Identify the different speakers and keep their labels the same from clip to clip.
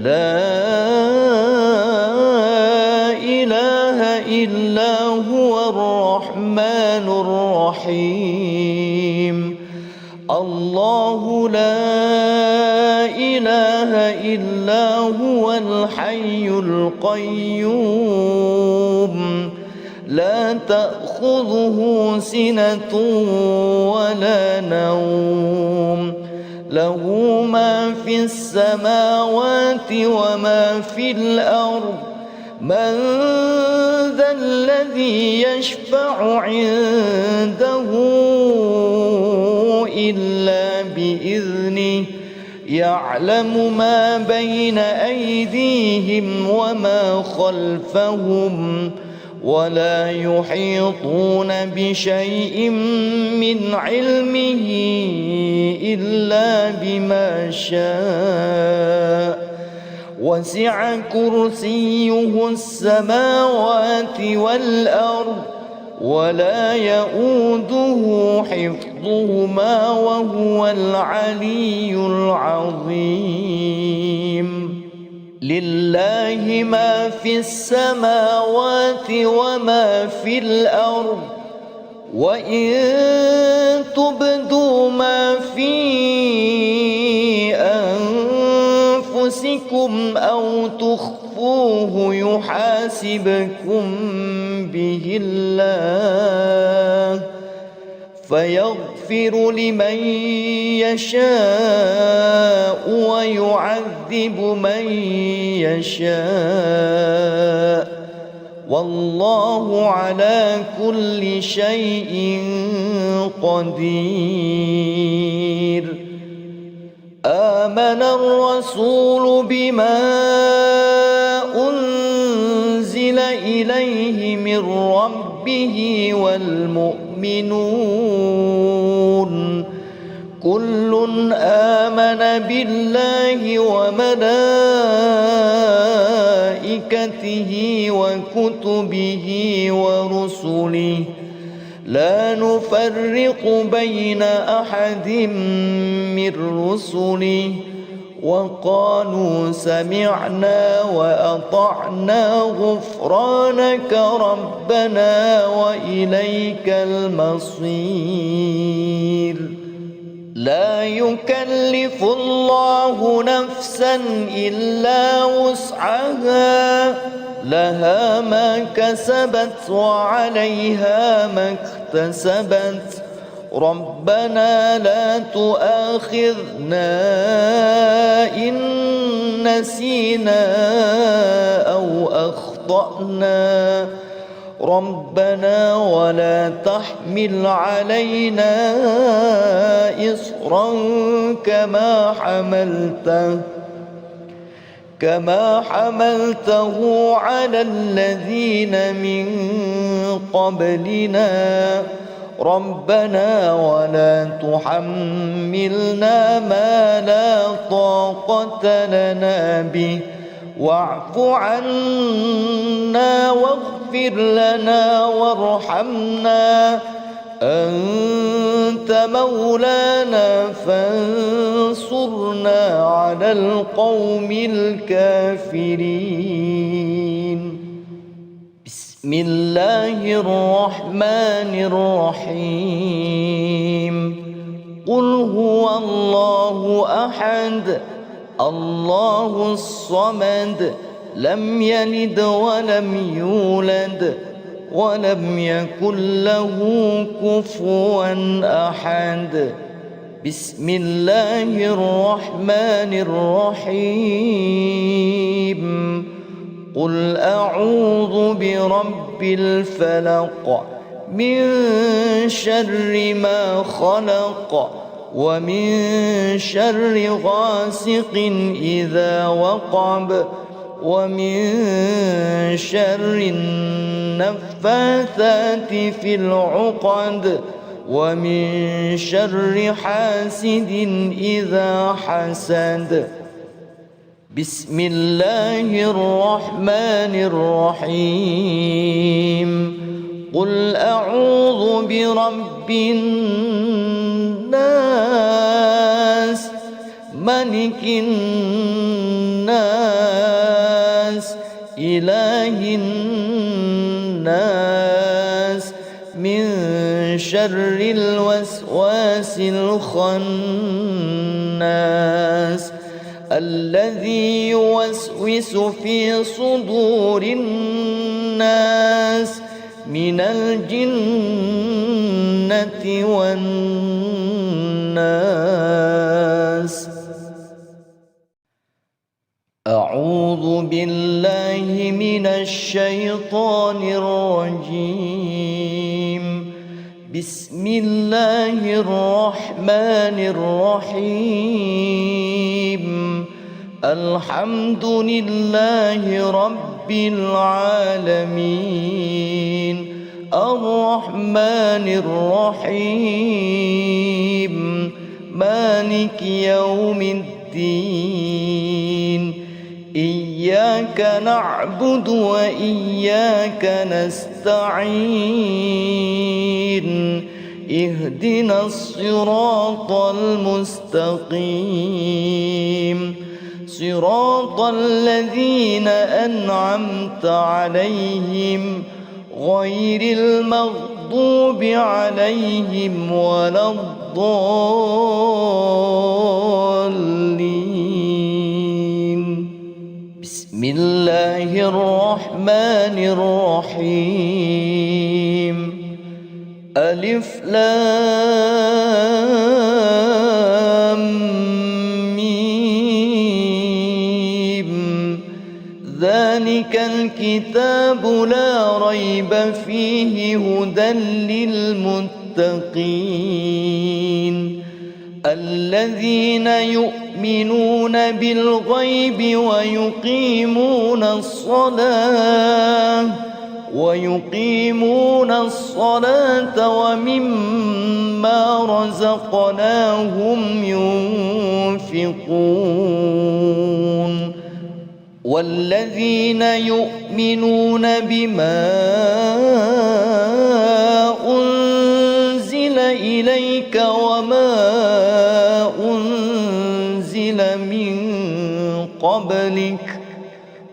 Speaker 1: لا إله إلا هو الرحمن الرحيم الله لا إله إلا هو الحي القيوم لا تأخذه سنة ولا نوم له ما في السماوات وما في الأرض من ذا الذي يشفع عنده إلا بإذنه يعلم ما بين أيديهم وما خلفهم ولا يحيطون بشيء من علمه إلا بما شاء وسع كرسيه السماوات والأرض ولا يؤوده حفظهما وهو العلي العظيم لله ما في السماوات وما في الأرض وإن تبدوا ما في أنفسكم أو تخفوه يحاسبكم به الله فيغفر لمن يشاء ويعذب من يشاء والله على كل شيء قدير آمن الرسول بما أنزل إليه من ربه والمؤمنون كل آمن بالله وملائكته وكتبه ورسله لا نفرق بين أحد من رسله وقالوا سمعنا وأطعنا غفرانك ربنا وإليك المصير لا يكلف الله نفسا إلا وسعها لها ما كسبت وعليها ما اكتسبت ربنا لا تؤاخذنا إن نسينا أو أخطأنا ربنا ولا تحمل علينا إصرا كما حملته على الذين من قبلنا ربنا ولا تحملنا ما لا طاقة لنا به واعف عنا واغفر لنا وارحمنا أنت مولانا فانصرنا على القوم الكافرين بسم الله الرحمن الرحيم قل هو الله أحد الله الصمد لم يلد ولم يولد ولم يكن له كفوا أحد بسم الله الرحمن الرحيم قل أعوذ برب الفلق من شر ما خلق ومن شر غاسق إذا وقب ومن شر النفاثات في العقد ومن شر حاسد إذا حسد بسم الله الرحمن الرحيم قل أعوذ برب الناس ملك الناس إله الناس من شر الوسواس الخناس الذي يوسوس في صدور الناس من الجنة والناس. أعوذ بالله من الشيطان الرجيم. بسم الله الرحمن الرحيم. الحمد لله رب العالمين الرحمن الرحيم مالك يوم الدين. إياك نعبد وإياك نستعين. اهدنا الصراط المستقيم صراط الذين أنعمت عليهم غير المغضوب عليهم ولا الضالين. بسم الله الرحمن الرحيم. ألف لام ذلك الكتاب لا ريب فيه هدى للمتقين الذين يؤمنون بالغيب ويقيمون الصلاة ومما رزقناهم ينفقون والذين يؤمنون بما أنزل إليك وما أنزل من قبلك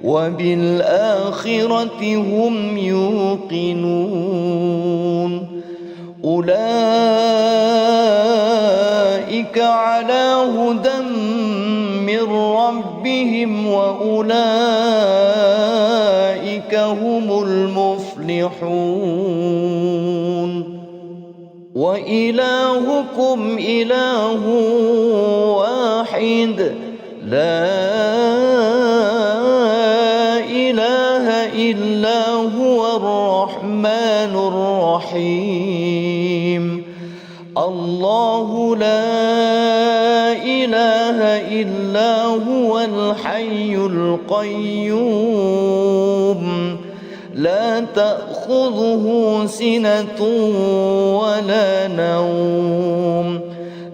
Speaker 1: وبالآخرة هم يوقنون أولئك على هدى من ربهم وأولئك هم المفلحون. وإلهكم إله واحد لا إله إلا هو الرحمن الرحيم. الله لا إله إلا هو الحي القيوم لا تأخذه سنة ولا نوم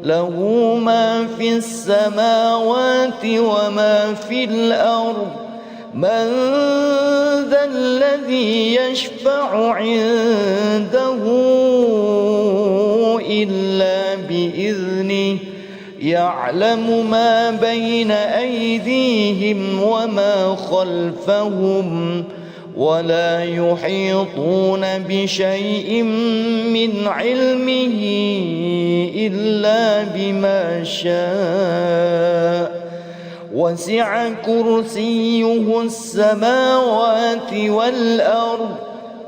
Speaker 1: له ما في السماوات وما في الأرض. من ذا الذي يشفع عنده إلا بإذنه يعلم ما بين أيديهم وما خلفهم ولا يحيطون بشيء من علمه إلا بما شاء. وسع كرسيه السماوات والأرض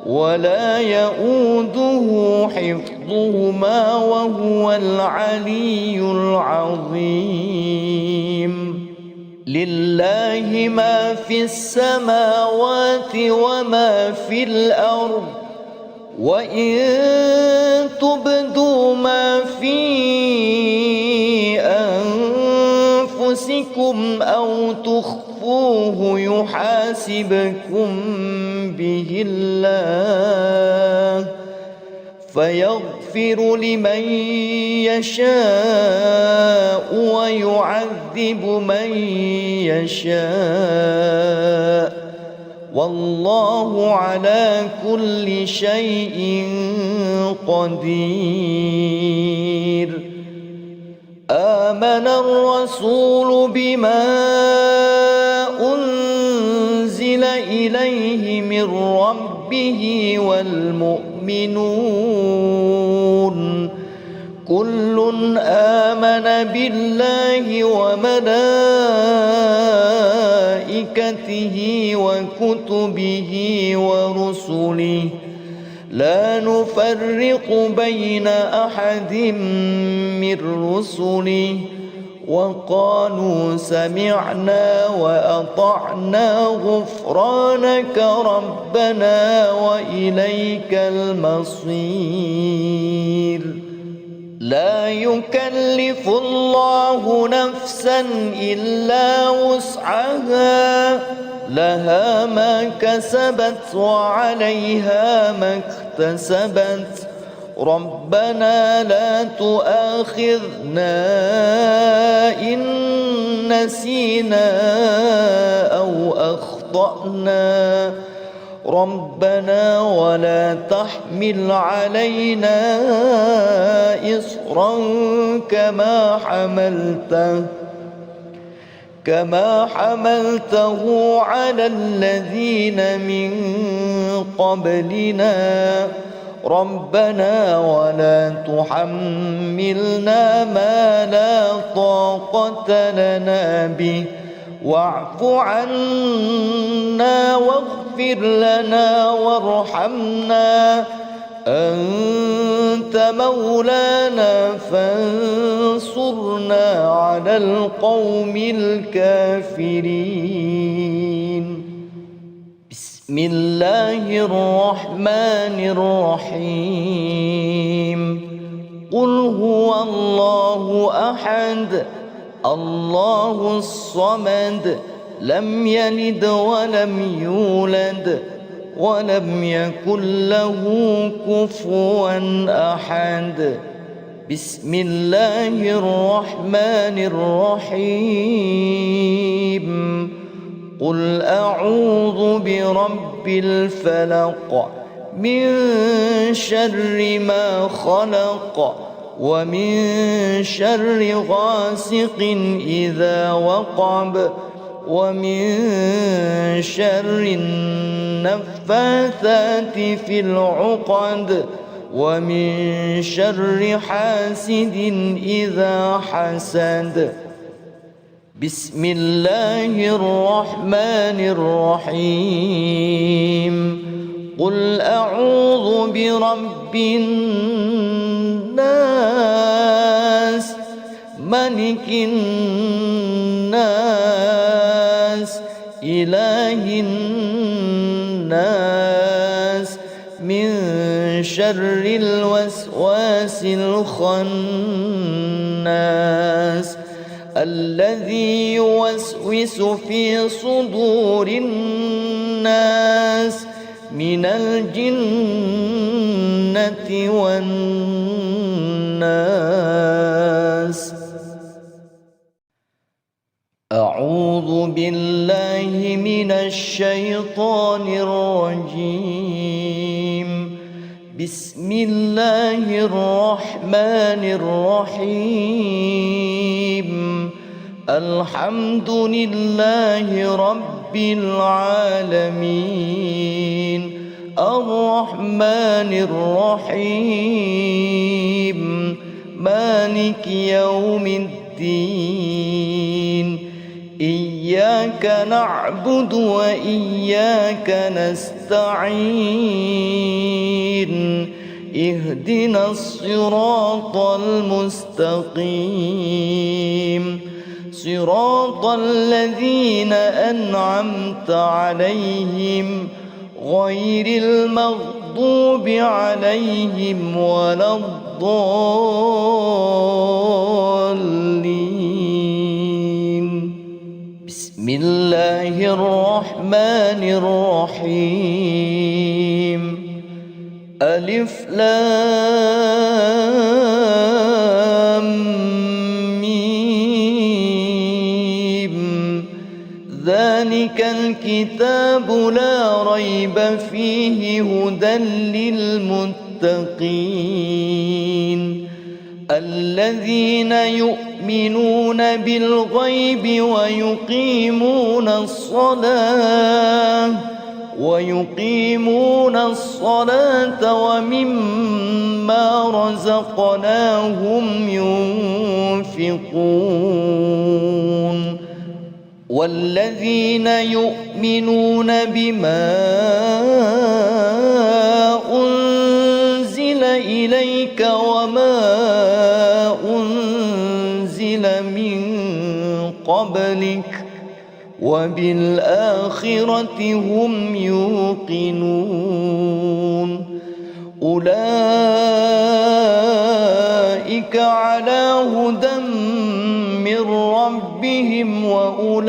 Speaker 1: ولا يؤوده حفظهما وهو العلي العظيم. لله ما في السماوات وما في الأرض وإن تبدوا ما في أنفسكم أو تخفوه يحاسبكم به الله فيغفر لمن يشاء ويعذب من يشاء والله على كل شيء قدير. آمن الرسول بما أنزل إليه من ربه والمؤمنون كل آمن بالله وملائكته وكتبه ورسله لا نفرق بين أحد من رسله وقالوا سمعنا وأطعنا غفرانك ربنا وإليك المصير لا يكلف الله نفسا إلا وسعها لها ما كسبت وعليها ما اكتسبت ربنا لا تؤاخذنا إن نسينا أو أخطأنا ربنا ولا تحمل علينا إصرا كما حملته على الذين من قبلنا ربنا ولا تحملنا ما لا طاقة لنا به واعف عنا واغفر لنا وارحمنا أنت مولانا فانصرنا على القوم الكافرين بسم الله الرحمن الرحيم قل هو الله أحد الله الصمد لم يلد ولم يولد ولم يكن له كفوا أحد بسم الله الرحمن الرحيم قل أعوذ برب الفلق من شر ما خلق ومن شر غاسق إذا وقب ومن شر النفاثات في العقد ومن شر حاسد إذا حسد بسم الله الرحمن الرحيم قل أعوذ برب الناس ملك الناس إله الناس من شر الوسواس الخناس الذي يوسوس في صدور الناس من الجنة والناس أعوذ بالله من الشيطان الرجيم بسم الله الرحمن الرحيم الحمد لله رب العالمين الرحمن الرحيم مالك يوم الدين إياك نعبد وإياك نستعين اهدنا الصراط المستقيم صراط الذين أنعمت عليهم غير المغضوب عليهم ولا الضالين بسم الله الرحمن الرحيم ألف لام ذلك الكتاب لا ريب فيه هدى للمتقين الذين يؤمنون بالغيب ويقيمون الصلاة ويقيمون الصلاة ومما رزقناهم ينفقون والذين يؤمنون بما أنزل إليك وما أنزل من قبلك وبالآخرة هم يوقنون أولئك على هدى من ربهم وأولئك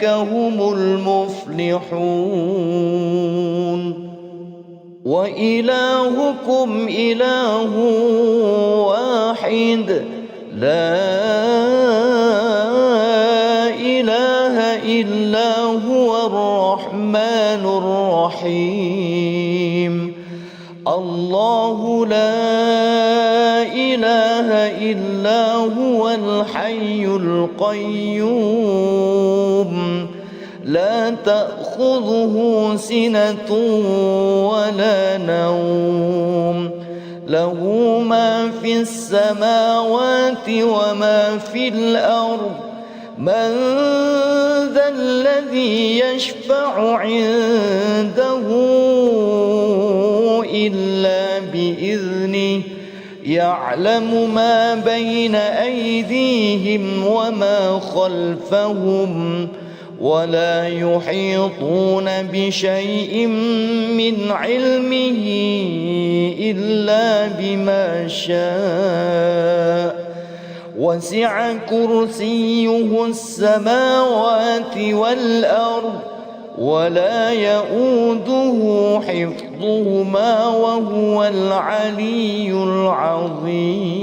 Speaker 1: هم المفلحون وإلهكم إله واحد لا إله إلا هو الرحمن الرحيم الله لا إله إلا هو الحي القيوم لا تأخذه سنة ولا نوم له ما في السماوات وما في الأرض من ذا الذي يشفع عنده إلا بإذنه يعلم ما بين أيديهم وما خلفهم ولا يحيطون بشيء من علمه إلا بما شاء وسع كرسيه السماوات والأرض ولا يؤوده حفظهما وهو العلي العظيم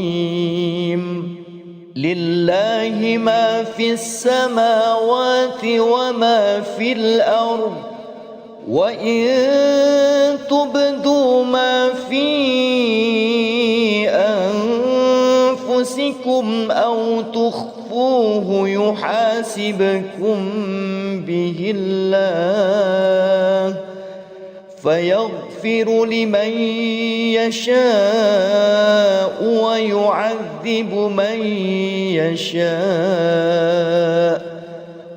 Speaker 1: لله ما في السماوات وما في الأرض وإن تبدوا ما في أنفسكم أو تخفوه يحاسبكم به الله فيغفر لمن يشاء ويعذب من يشاء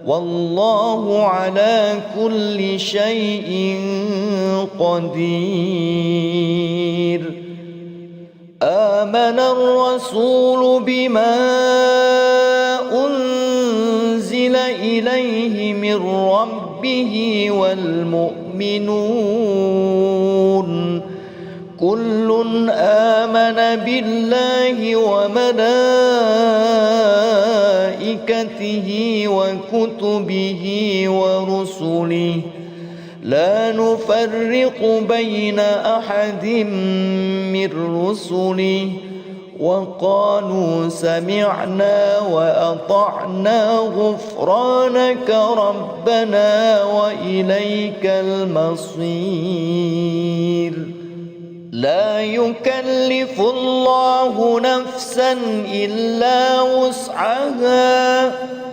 Speaker 1: والله على كل شيء قدير آمن الرسول بما أنزل إليه من ربه والمؤمنون كل آمن بالله وملائكته وكتبه ورسله لا نفرق بين أحد من رسله وقالوا سمعنا وأطعنا غفرانك ربنا وإليك المصير لا يكلف الله نفسا إلا وسعها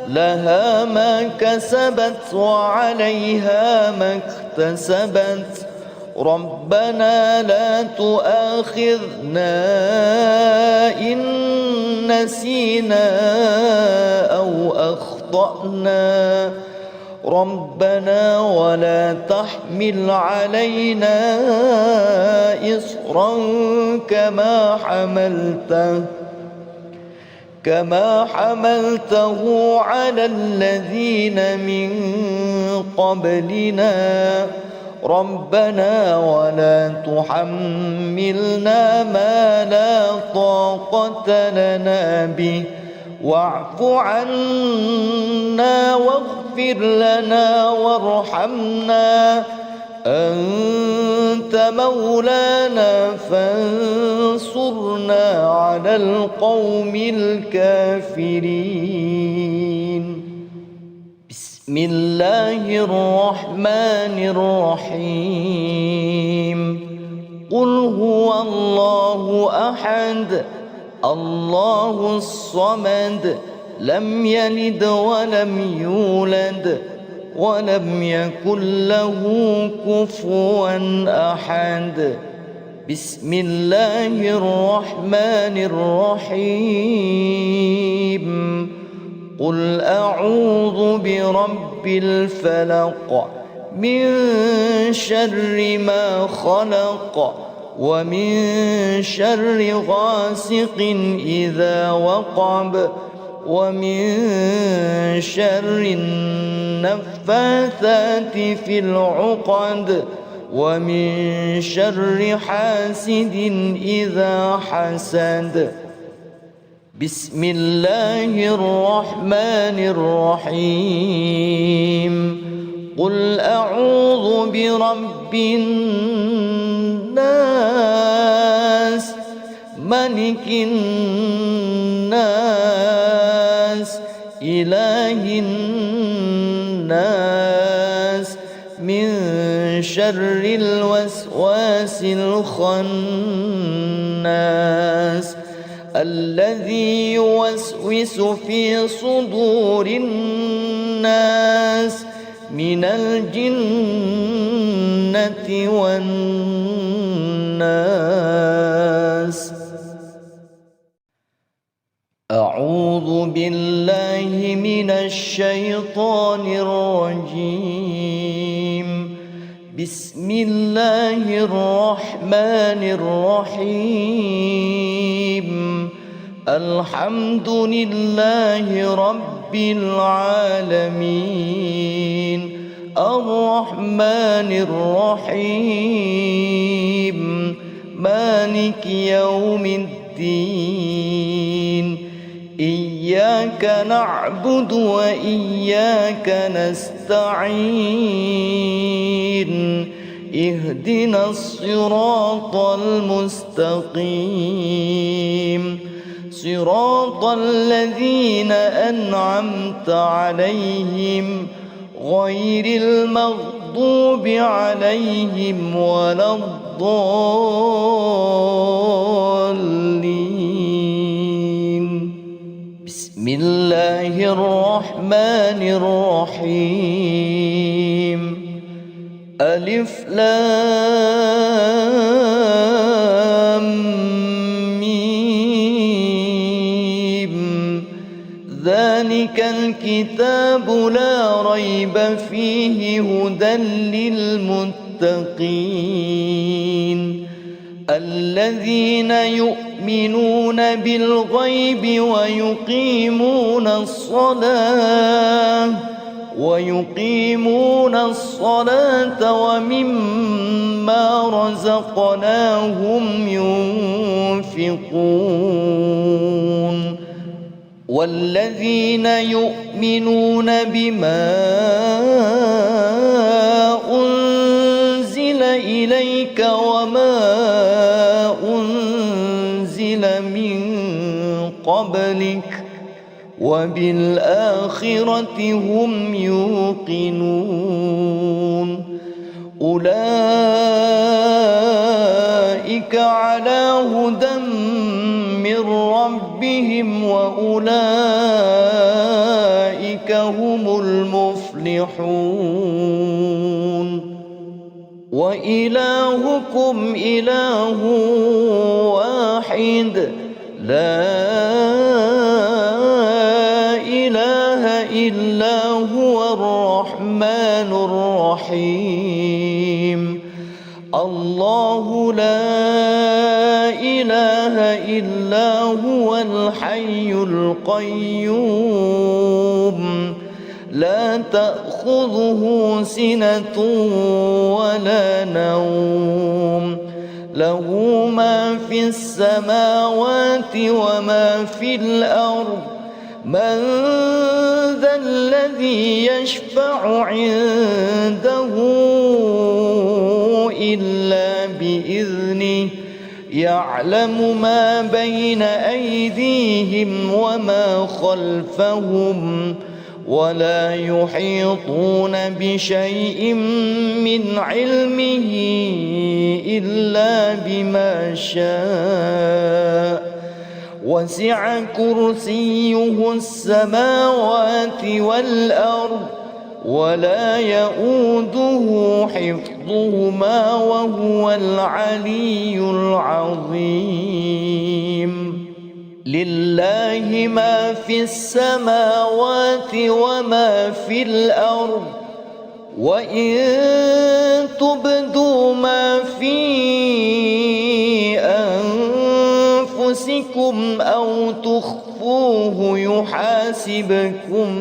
Speaker 1: لها ما كسبت وعليها ما اكتسبت ربنا لا تؤاخذنا إن نسينا أو أخطأنا ربنا ولا تحمل علينا إصرا كما حملته على الذين من قبلنا ربنا ولا تحملنا ما لا طاقة لنا به واعف عنا واغفر لنا وارحمنا أنت مولانا فانصرنا على القوم الكافرين بسم الله الرحمن الرحيم قل هو الله أحد الله الصمد لم يلد ولم يولد ولم يكن له كفوا أحد. بسم الله الرحمن الرحيم. قل أعوذ برب الفلق من شر ما خلق ومن شر غاسق إذا وقب ومن شر النفاثات في العقد ومن شر حاسد إذا حسد. بسم الله الرحمن الرحيم. قل أعوذ برب الناس ملك الناس إله الناس من شر الوسواس الخناس الذي يوسوس في صدور الناس من الجنة والناس. أعوذ بالله من الشيطان الرجيم. بسم الله الرحمن الرحيم. الحمد لله رب العالمين الرحمن الرحيم مالك يوم الدين. إياك نعبد وإياك نستعين. اهدنا الصراط المستقيم صراط الذين أنعمت عليهم غير المغضوب عليهم ولا الضالين. بسم الله الرحمن الرحيم. ألف لام ذلك الكتاب لا ريب فيه هدى للمتقين الذين يؤمنون بالغيب ويقيمون الصلاة ومما رزقناهم ينفقون والذين يؤمنون بما أنزل إليك وما أنزل من قبلك وبالآخرة هم يوقنون أولئك على هدى من ربهم وأولئك هم المفلحون. وإلهكم إله واحد لا إله إلا هو الرحمن الرحيم. الله لا إله إلا هو الحي القيوم لا تأخذه سنة ولا نوم له ما في السماوات وما في الأرض. من ذا الذي يشفع عنده إلا بإذنه يعلم ما بين أيديهم وما خلفهم ولا يحيطون بشيء من علمه إلا بما شاء وسع كرسيه السماوات والأرض ولا يؤوده حفظهما وهو العلي العظيم. لله ما في السماوات وما في الأرض، وإن تبدوا ما في أنفسكم أو تخفوه يحاسبكم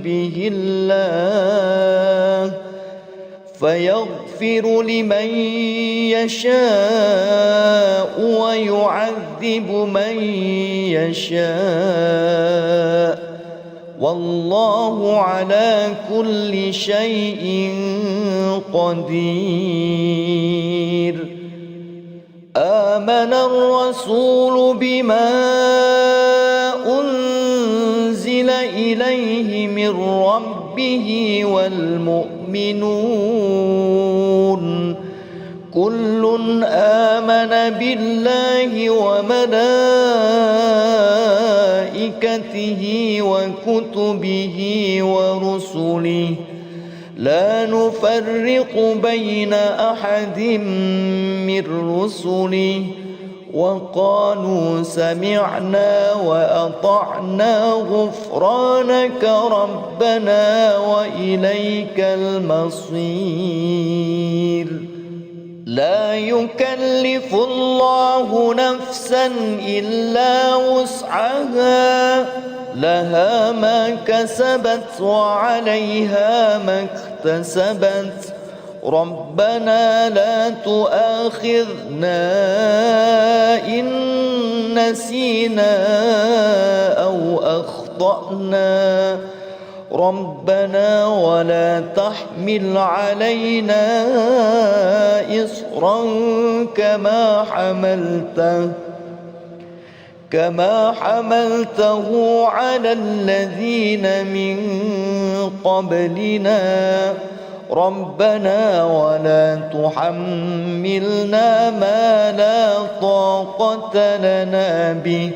Speaker 1: به الله، فيغفر لمن يشاء ويعذب من يشاء، والله على كل شيء قدير. آمن الرسول بما أنزل إليه من ربه والمؤمنون كل آمن بالله وملائكته وكتبه ورسله لا نفرق بين أحد من رسله، وقالوا سمعنا وأطعنا غفرانك ربنا وإليك المصير. لا يكلف الله نفسا إلا وسعها، لها ما كسبت وعليها ما اكتسبت. ربنا لا تؤاخذنا إن نسينا أو أخطأنا، ربنا ولا تحمل علينا إصرا كما حملته على الذين من قبلنا، ربنا ولا تحملنا ما لا طاقة لنا به،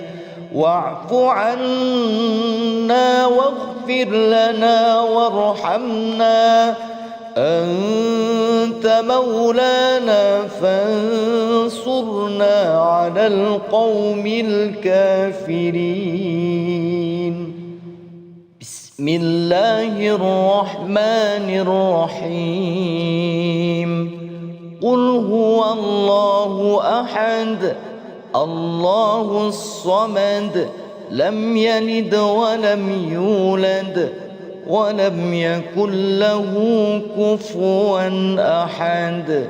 Speaker 1: واعف عنا واغفر لنا وارحمنا، أنت مولانا فانصرنا على القوم الكافرين. بسم الله الرحمن الرحيم. قل هو الله أحد الله الصمد لم يلد ولم يولد ولم يكن له كفوا أحد.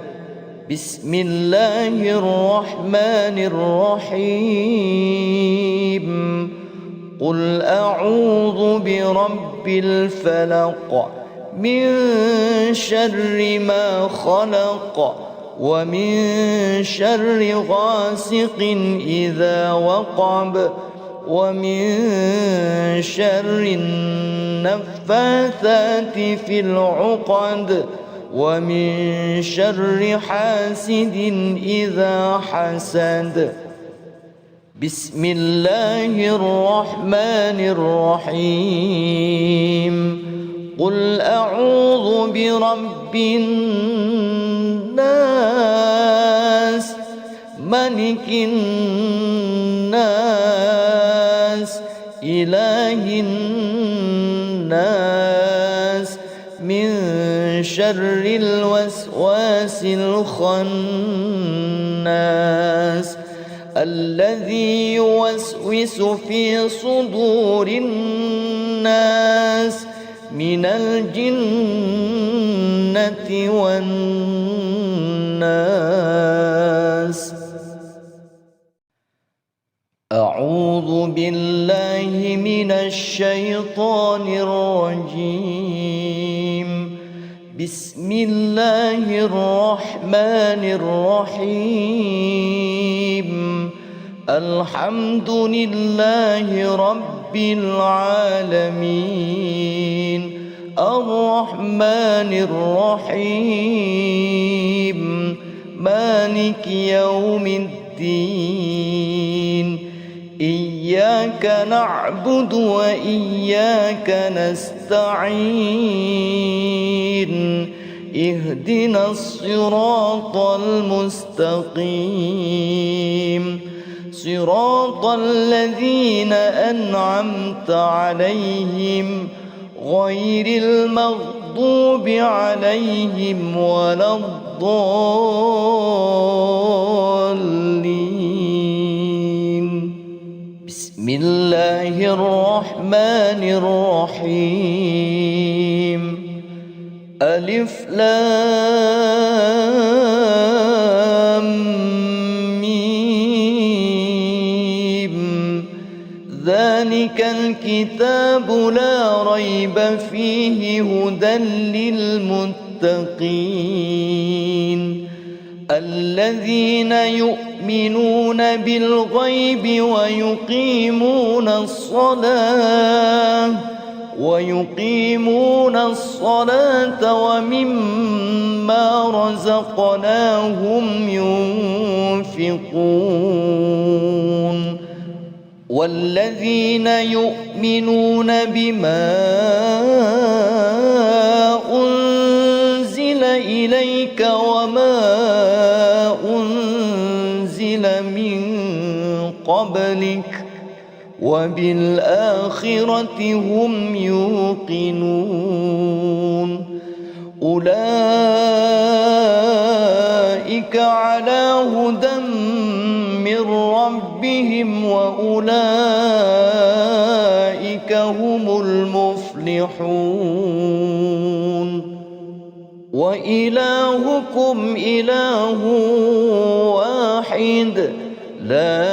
Speaker 1: بسم الله الرحمن الرحيم. قل أعوذ برب الفلق من شر ما خلق ومن شر غاسق إذا وقب ومن شر النفاثات في العقد ومن شر حاسد إذا حسد. بسم الله الرحمن الرحيم. قل أعوذ برب الناس ملك الناس إله الناس من شر الوسواس الخناس الذي يوسوس في صدور الناس من الجنة والناس. أعوذ بالله من الشيطان الرجيم. بسم الله الرحمن الرحيم. الحمد لله رب العالمين الرحمن الرحيم مالك يوم الدين. إياك نعبد وإياك نستعين اهدنا الصراط المستقيم صراط الذين أنعمت عليهم غير المغضوب عليهم ولا الضالين. بسم الله الرحمن الرحيم. ألف لام ميم. ذلك الكتاب لا ريب فيه هدى للمتقين الذين يؤمنون بالغيب ويقيمون الصلاة ومما رزقناهم ينفقون والذين يؤمنون بما أنزل إليك وما أنزل من قبلك وبالآخرة هم يوقنون أولئك على هدى من ربهم وأولئك هم المفلحون. وإلهكم إله واحد لا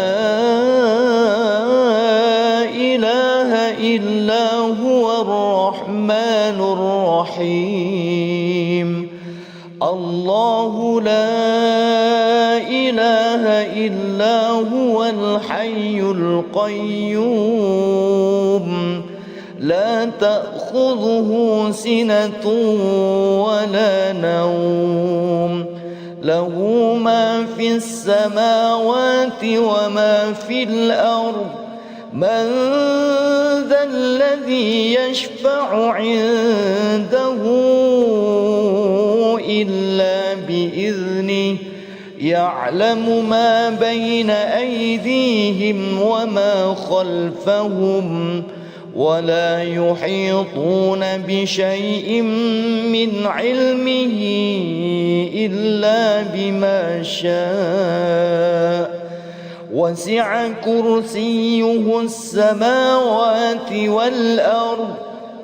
Speaker 1: إله إلا هو الرحمن الرحيم. الله لا إله إلا هو الحي القيوم لا تأخذه سنة ولا نوم له ما في السماوات وما في الأرض من ذا الذي يشفع عنده إلا بإذنه يعلم ما بين أيديهم وما خلفهم ولا يحيطون بشيء من علمه إلا بما شاء وسع كرسيه السماوات والأرض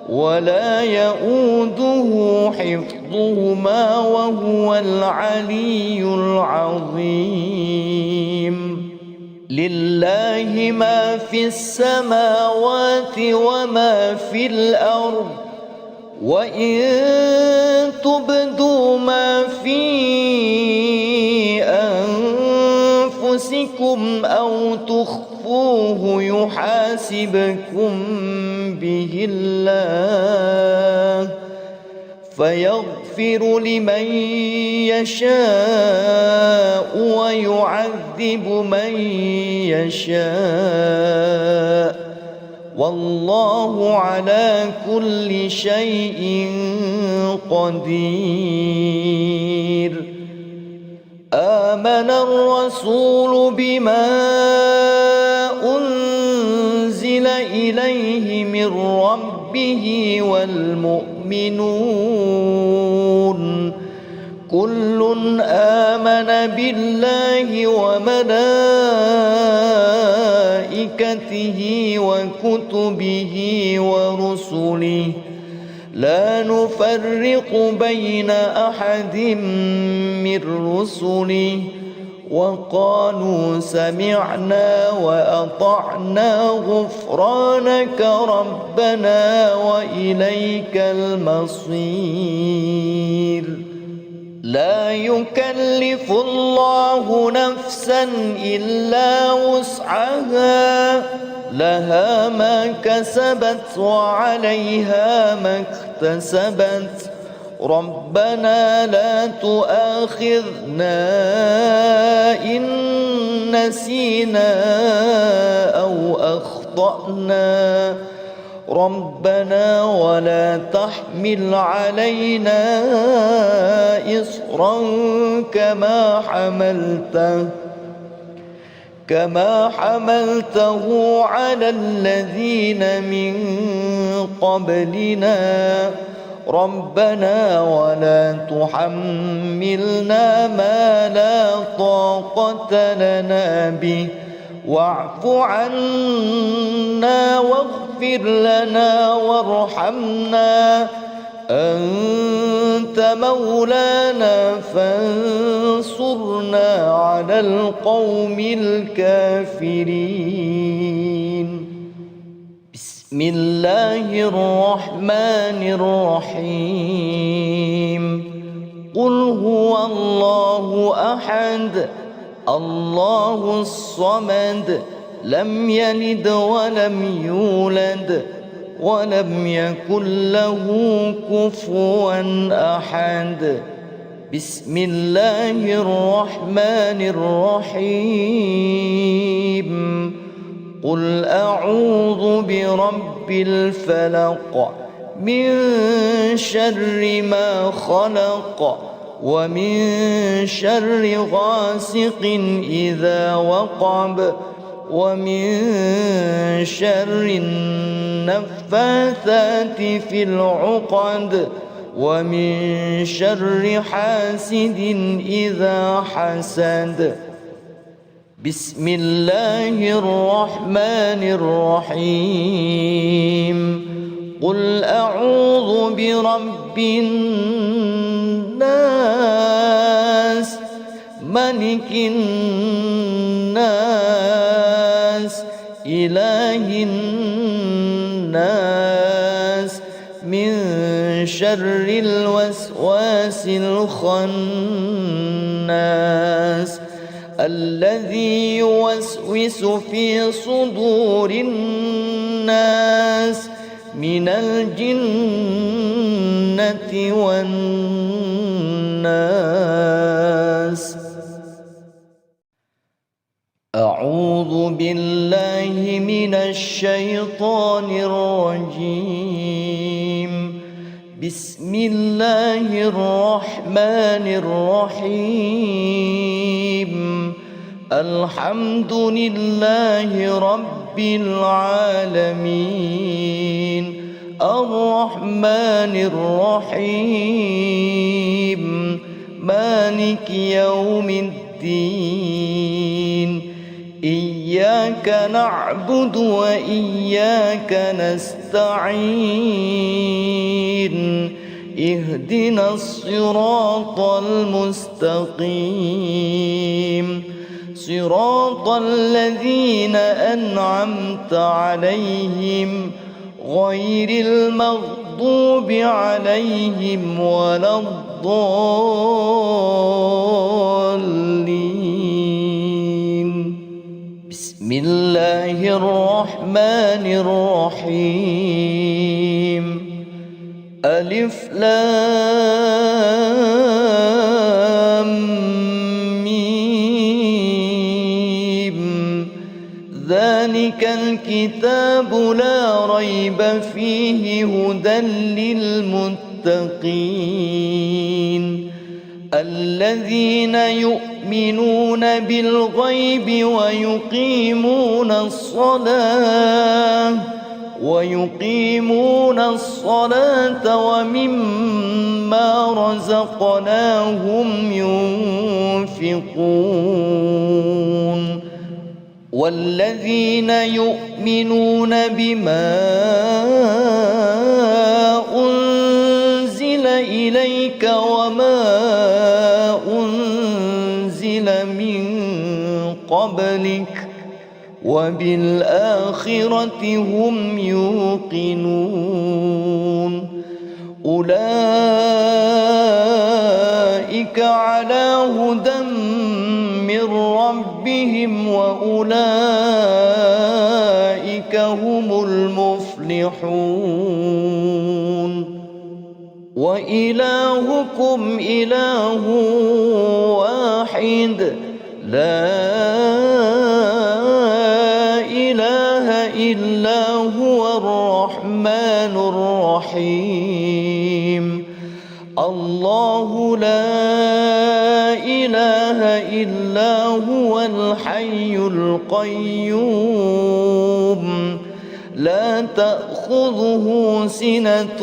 Speaker 1: ولا يؤوده حفظهما وهو العلي العظيم. لله ما في السماوات وما في الأرض وإن تبدوا ما في أنفسكم أو تخفوه يحاسبكم به الله فيغفر لمن يشاء ويعذب من يشاء والله على كل شيء قدير. آمن الرسول بما أنزل إليه من ربه والمؤمنون كل آمن بالله وملائكته وكتبه ورسله لا نفرق بين أحد من رسله وقالوا سمعنا وأطعنا غفرانك ربنا وإليك المصير. لا يكلف الله نفسا إلا وسعها لها ما كسبت وعليها ما اكتسبت ربنا لا تؤاخذنا إن نسينا أو أخطأنا ربنا ولا تحمل علينا إصرا كما حملته على الذين من قبلنا ربنا ولا تحملنا ما لا طاقة لنا به واعف عنا واغفر لنا وارحمنا أنت مولانا فانصرنا على القوم الكافرين. بسم الله الرحمن الرحيم. قل هو الله أحد الله الصمد لم يلد ولم يولد ولم يكن له كفوا أحد. بسم الله الرحمن الرحيم. قل أعوذ برب الفلق من شر ما خلق ومن شر غاسق إذا وقب ومن شر النفاثات في العقد ومن شر حاسد إذا حسد. بسم الله الرحمن الرحيم. قل أعوذ برب الناس ملك الناس إله الناس من شر الوسواس الخناس الذي يوسوس في صدور الناس من الجنة والناس. أعوذ بالله من الشيطان الرجيم. بسم الله الرحمن الرحيم. الحمد لله رب العالمين الرحمن الرحيم مالك يوم الدين. إياك نعبد وإياك نستعين. اهدنا الصراط المستقيم صراط الذين أنعمت عليهم غير المغضوب عليهم ولا الضالين. بسم الله الرحمن الرحيم. ألف لام ذلك الكتاب لا ريب فيه هدى للمتقين الذين يؤمنون بالغيب ويقيمون الصلاة ومما رزقناهم ينفقون والذين يؤمنون بما أنزل إليك وما أنزل من قبلك وبالآخرة هم يوقنون أولئك على هدى من ربهم وأولئك هم المفلحون وإلهكم إله واحد لا إله إلا هو الرحمن الرحمن الرحيم الله لا إله إلا هو الحي القيوم لا تأخذه سنة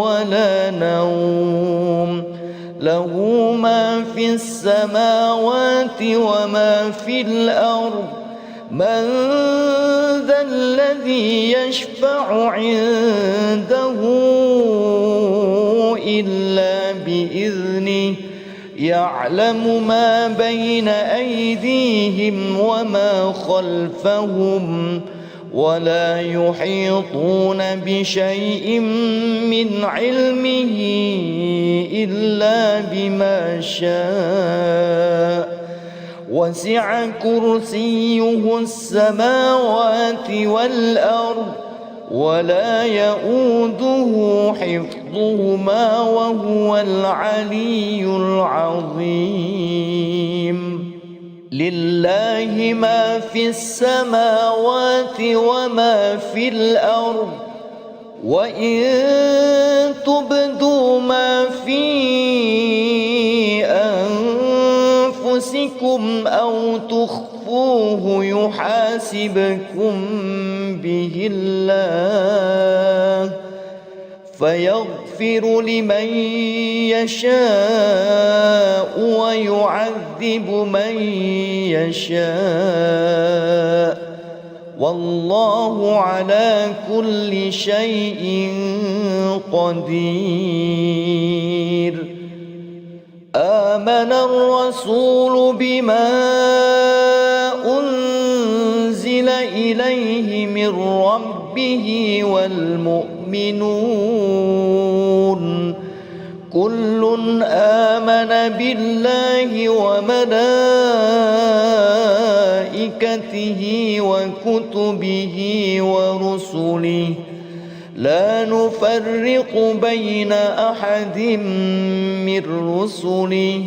Speaker 1: ولا نوم له ما في السماوات وما في الأرض من ذا الذي يشفع عنده إلا بإذنه يعلم ما بين أيديهم وما خلفهم ولا يحيطون بشيء من علمه إلا بما شاء وسع كرسيه السماوات والأرض ولا يؤوده حفظهما وهو العلي العظيم لله ما في السماوات وما في الأرض وإن تبدوا ما في أنفسكم أو تخفوه يحاسبكم به الله فيغفر لمن يشاء ويعذب من يشاء والله على كل شيء قدير آمن الرسول بما أنزل إليه من ربه والمؤمنون كل آمن بالله وملائكته وكتبه ورسله لا نفرق بين أحد من رسله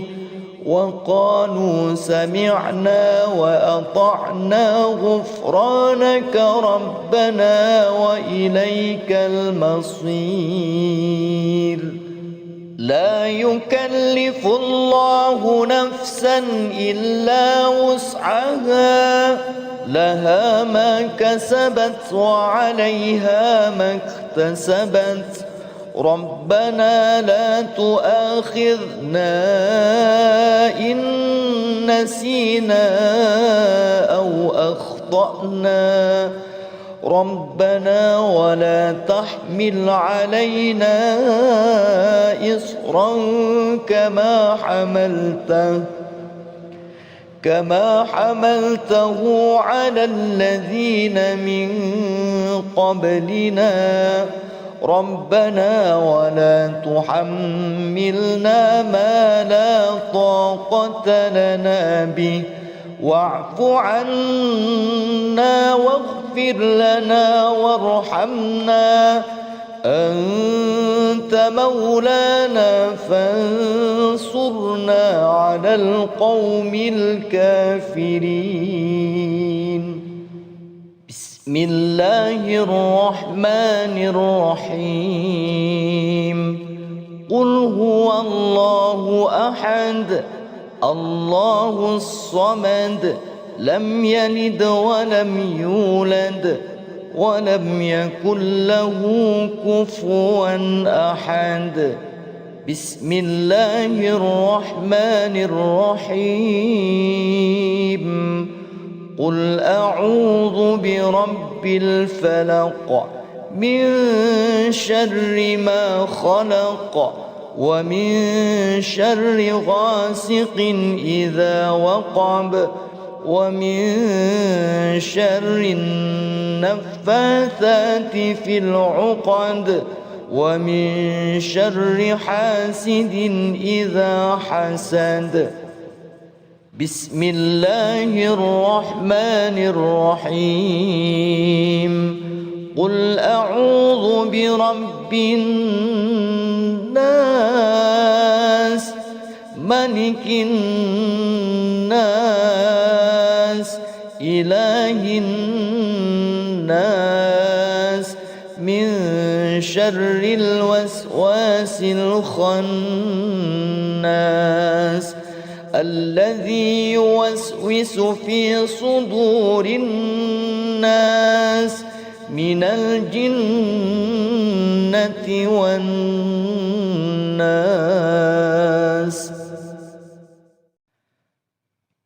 Speaker 1: وقالوا سمعنا وأطعنا غفرانك ربنا وإليك المصير لا يكلف الله نفسا إلا وسعها لها ما كسبت وعليها ما اكتسبت ربنا لا تؤاخذنا إن نسينا أو أخطأنا ربنا ولا تحمل علينا إصرا كما حملته على الذين من قبلنا ربنا ولا تحملنا ما لا طاقة لنا به واعف عنا واغفر لنا وارحمنا أنت مولانا فانصرنا على القوم الكافرين بسم الله الرحمن الرحيم قل هو الله أحد الله الصمد لم يلد ولم يولد ولم يكن له كفوا أحد بسم الله الرحمن الرحيم قل أعوذ برب الفلق من شر ما خلق ومن شر غاسق إذا وقب ومن شر النفاثات في العقد ومن شر حاسد إذا حسد بسم الله الرحمن الرحيم قل أعوذ برب الناس ملك الناس إله الناس من شر الوسواس الخناس الذي يوسوس في صدور الناس من الجنة والناس.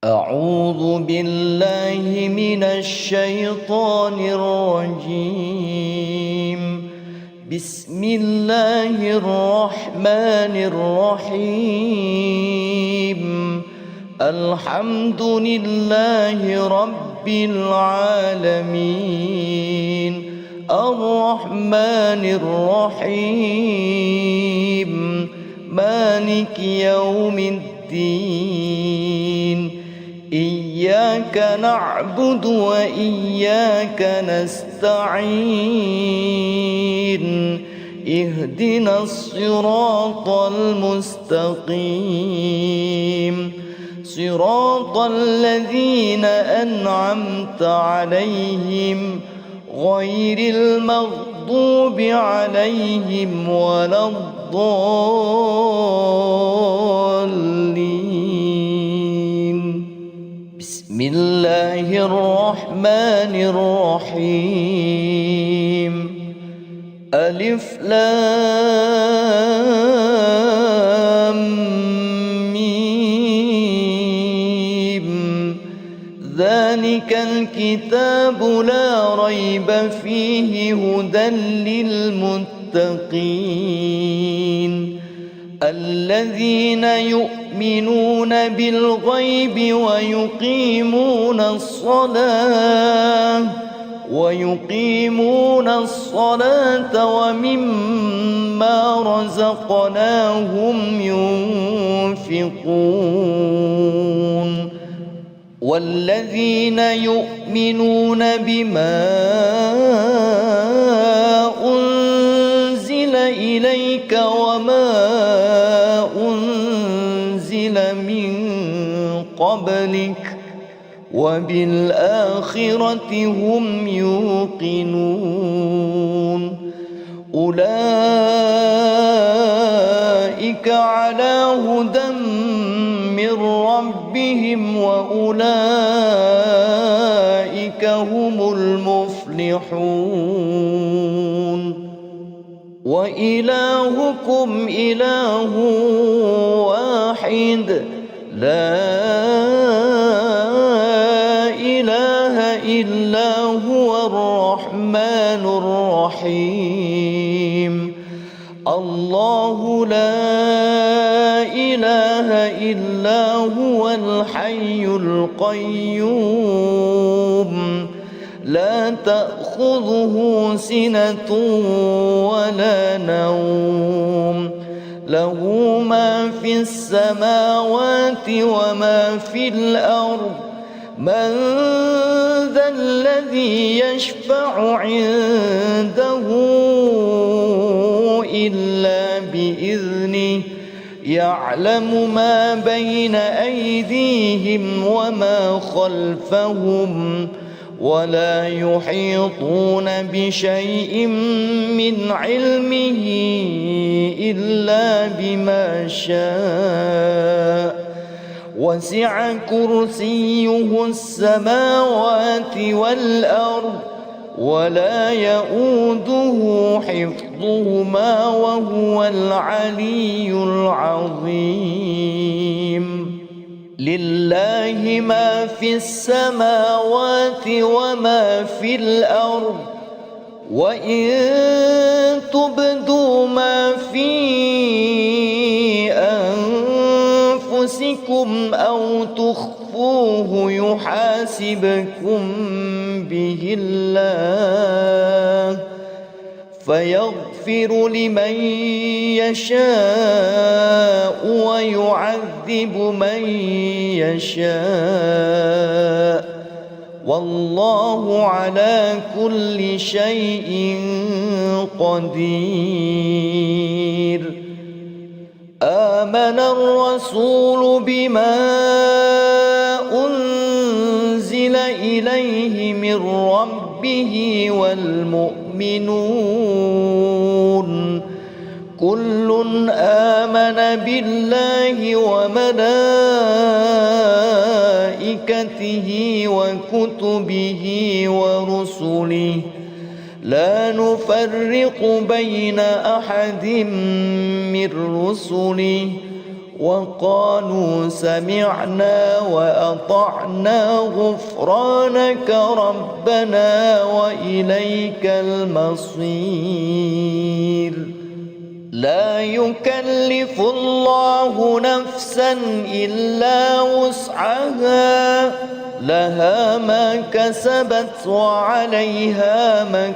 Speaker 1: أعوذ بالله من الشيطان الرجيم. بسم الله الرحمن الرحيم. الحمد لله رب العالمين الرحمن الرحيم مالك يوم الدين. إياك نعبد وإياك نستعين. اهدنا الصراط المستقيم صراط الذين أنعمت عليهم غير المغضوب عليهم ولا الضالين. بسم الله الرحمن الرحيم. ألف لام ذلك الكتاب لا ريب فيه هدى للمتقين الذين يؤمنون بالغيب ويقيمون الصلاة ومما رزقناهم ينفقون والذين يؤمنون بما أنزل إليك وما أنزل من قبلك وبالآخرة هم يوقنون أولئك على هدى من ربهم وأولئك هم المفلحون. وإلهكم إله واحد لا إله إلا هو الرحمن الرحيم. الله لا إله إلا هو الحي القيوم لا تأخذه سنة ولا نوم له ما في السماوات وما في الأرض. من ذا الذي يشفع عنده إلا بإذنه يعلم ما بين أيديهم وما خلفهم ولا يحيطون بشيء من علمه إلا بما شاء. وسع كرسيه السماوات والأرض ولا يؤوده حفظهما وهو العلي العظيم. لله ما في السماوات وما في الأرض وإن تبدوا ما في أنفسكم أو تخفوه يحاسبكم به الله فيغفر لمن يشاء ويعذب من يشاء والله على كل شيء قدير. آمن الرسول بما أنزل إليه من ربه والمؤمنون كل آمن بالله وملائكته وكتبه ورسله لا نفرق بين أحد من رسله وقالوا سمعنا وأطعنا غفرانك ربنا وإليك المصير. لا يكلف الله نفسا إلا وسعها لها ما كسبت وعليها ما